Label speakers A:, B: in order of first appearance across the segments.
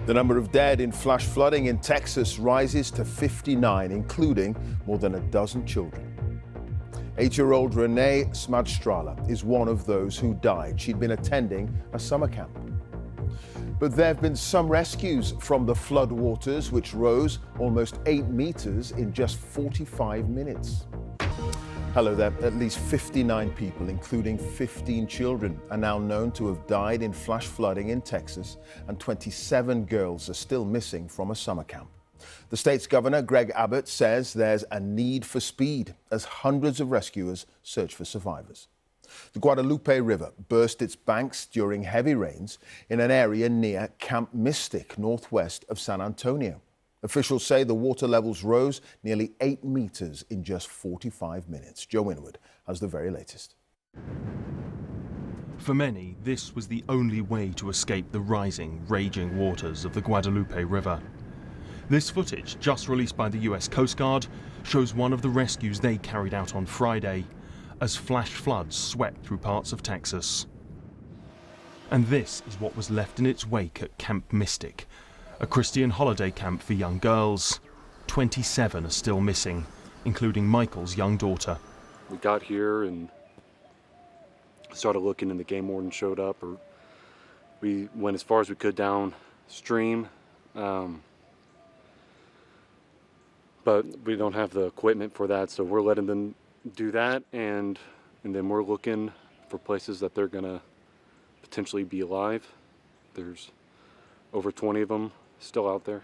A: The number of dead in flash flooding in Texas rises to 59, including more than a dozen children. 8-year-old Renee Smadstrala is one of those who died. She'd been attending a summer camp. But there have been some rescues from the flood waters, which rose almost 8 meters in just 45 minutes. Hello there. At least 59 people, including 15 children, are now known to have died in flash flooding in Texas, and 27 girls are still missing from a summer camp. The state's governor, Greg Abbott, says there's a need for speed as hundreds of rescuers search for survivors. The Guadalupe River burst its banks during heavy rains in an area near Camp Mystic, northwest of San Antonio. Officials say the water levels rose nearly 8 meters in just 45 minutes. Joe Winwood has the very latest.
B: For many, this was the only way to escape the rising, raging waters of the Guadalupe River. This footage, just released by the US Coast Guard, shows one of the rescues they carried out on Friday as flash floods swept through parts of Texas. And this is what was left in its wake at Camp Mystic, a Christian holiday camp for young girls. 27 are still missing, including Michael's young daughter.
C: We got here and started looking, and the game warden showed up. Or we went as far as we could downstream, but we don't have the equipment for that, so we're letting them do that, and then we're looking for places that they're gonna potentially be alive. There's over 20 of them still out there.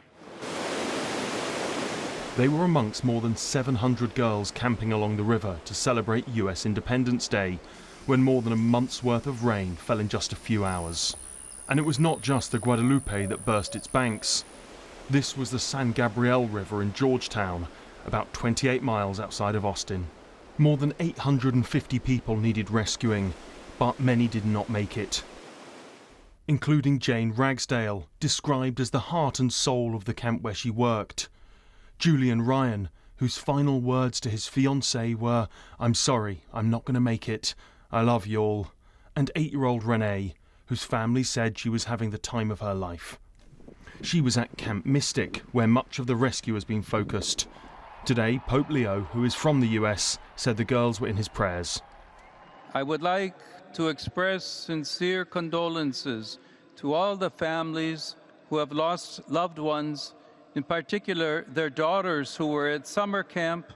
B: They were amongst more than 700 girls camping along the river to celebrate US Independence Day, when more than a month's worth of rain fell in just a few hours. And it was not just the Guadalupe that burst its banks. This was the San Gabriel River in Georgetown, about 28 miles outside of Austin. More than 850 people needed rescuing, but many did not make it, including Jane Ragsdale, described as the heart and soul of the camp where she worked. Julian Ryan, whose final words to his fiancée were, "I'm sorry, I'm not going to make it. I love you all." And 8-year-old Renee, whose family said she was having the time of her life. She was at Camp Mystic, where much of the rescue has been focused. Today, Pope Leo, who is from the US, said the girls were in his prayers.
D: I would like to express sincere condolences to all the families who have lost loved ones, in particular their daughters who were at summer camp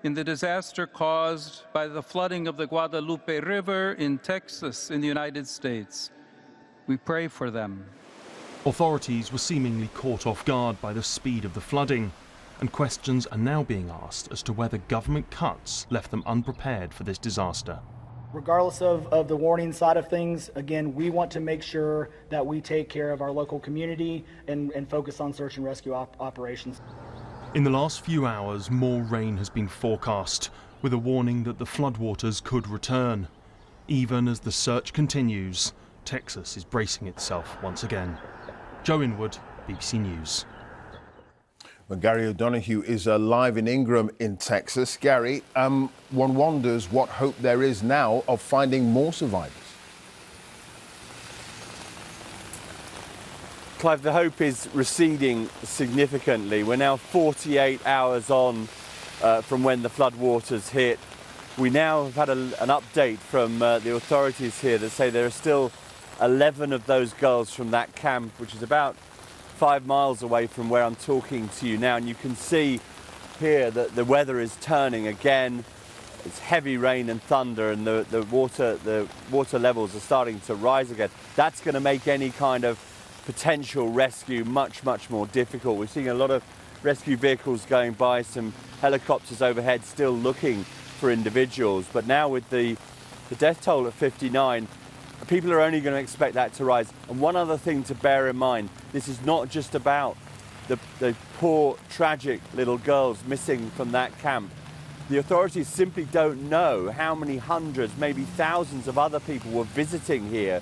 D: in the disaster caused by the flooding of the Guadalupe River in Texas in the United States. We pray for them.
B: Authorities were seemingly caught off guard by the speed of the flooding, and questions are now being asked as to whether government cuts left them unprepared for this disaster.
E: Regardless of the warning side of things, again, we want to make sure that we take care of our local community and focus on search and rescue operations.
B: In the last few hours, more rain has been forecast, with a warning that the floodwaters could return. Even as the search continues, Texas is bracing itself once again. Joe Winwood, BBC News.
A: Well, Gary O'Donoghue is live in Ingram in Texas. Gary, one wonders what hope there is now of finding more survivors.
F: Clive, the hope is receding significantly. We're now 48 hours on from when the floodwaters hit. We now have had an update from the authorities here that say there are still 11 of those girls from that camp, which is about 5 miles away from where I'm talking to you now, and you can see here that the weather is turning again. It's heavy rain and thunder, and the water levels are starting to rise again. That's going to make any kind of potential rescue much more difficult. We're seeing a lot of rescue vehicles going by, some helicopters overhead still looking for individuals, but now with the death toll at 59, people are only going to expect that to rise. And one other thing to bear in mind, this is not just about the poor, tragic little girls missing from that camp. The authorities simply don't know how many hundreds, maybe thousands of other people were visiting here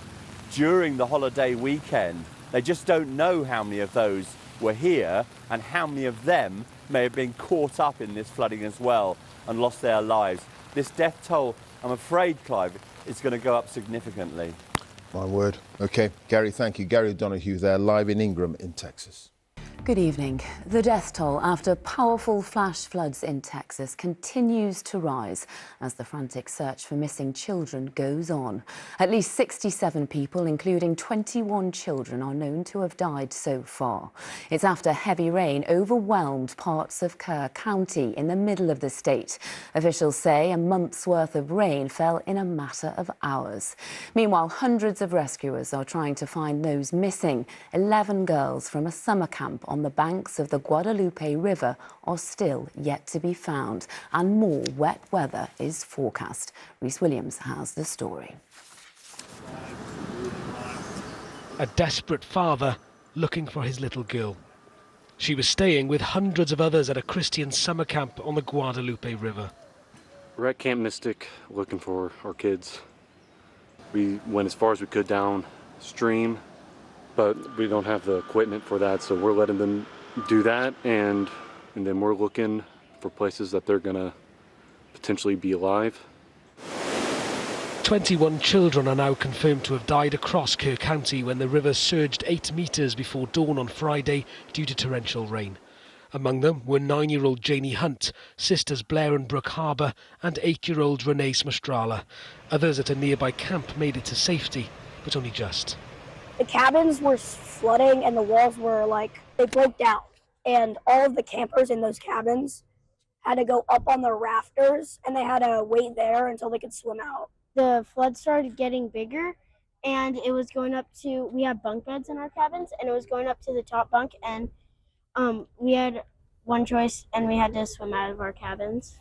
F: during the holiday weekend. They just don't know how many of those were here and how many of them may have been caught up in this flooding as well and lost their lives. This death toll, I'm afraid, Clive, is going to go up significantly.
A: My word. Okay, Gary, thank you. Gary Donahue there, live in Ingram in Texas.
G: Good evening. The death toll after powerful flash floods in Texas continues to rise as the frantic search for missing children goes on. At least 67 people, including 21 children, are known to have died so far. It's after heavy rain overwhelmed parts of Kerr County in the middle of the state. Officials say a month's worth of rain fell in a matter of hours. Meanwhile, hundreds of rescuers are trying to find those missing. 11 girls from a summer camp on the banks of the Guadalupe River are still yet to be found, and more wet weather is forecast. Rhys Williams has the story.
H: A desperate father looking for his little girl. She was staying with hundreds of others at a Christian summer camp on the Guadalupe River.
C: We're at Camp Mystic looking for our kids. We went as far as we could downstream, but we don't have the equipment for that, so we're letting them do that, and then we're looking for places that they're gonna potentially be alive.
H: 21 children are now confirmed to have died across Kerr County when the river surged 8 metres before dawn on Friday due to torrential rain. Among them were 9-year-old Janie Hunt, sisters Blair and Brooke Harbour, and 8-year-old Renee Smastrala. Others at a nearby camp made it to safety, but only just.
I: The cabins were flooding and the walls were they broke down. And all of the campers in those cabins had to go up on the rafters and they had to wait there until they could swim out.
J: The flood started getting bigger and it was going up to, we had bunk beds in our cabins, and it was going up to the top bunk, and we had one choice and we had to swim out of our cabins.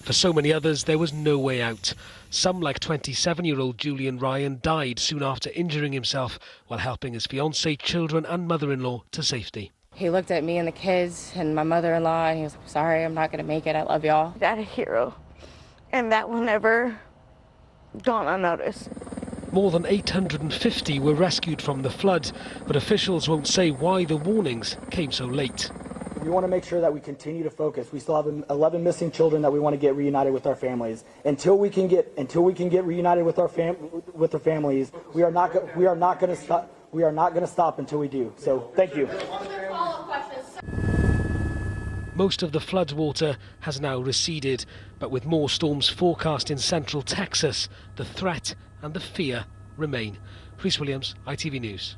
H: For so many others, there was no way out. Some, like 27-year-old Julian Ryan, died soon after injuring himself while helping his fiancée, children and mother-in-law to safety.
K: He looked at me and the kids and my mother-in-law and he was like, "Sorry, I'm not going to make it. I love y'all."
L: That a hero, and that will never gone unnoticed.
H: More than 850 were rescued from the flood, but officials won't say why the warnings came so late.
E: We want to make sure that we continue to focus. We still have 11 missing children that we want to get reunited with our families. Until we can get reunited with our families, we are not going to stop. We are not going to stop until we do. So, thank you.
H: Most of the flood water has now receded, but with more storms forecast in central Texas, the threat and the fear remain. Rhys Williams, ITV News.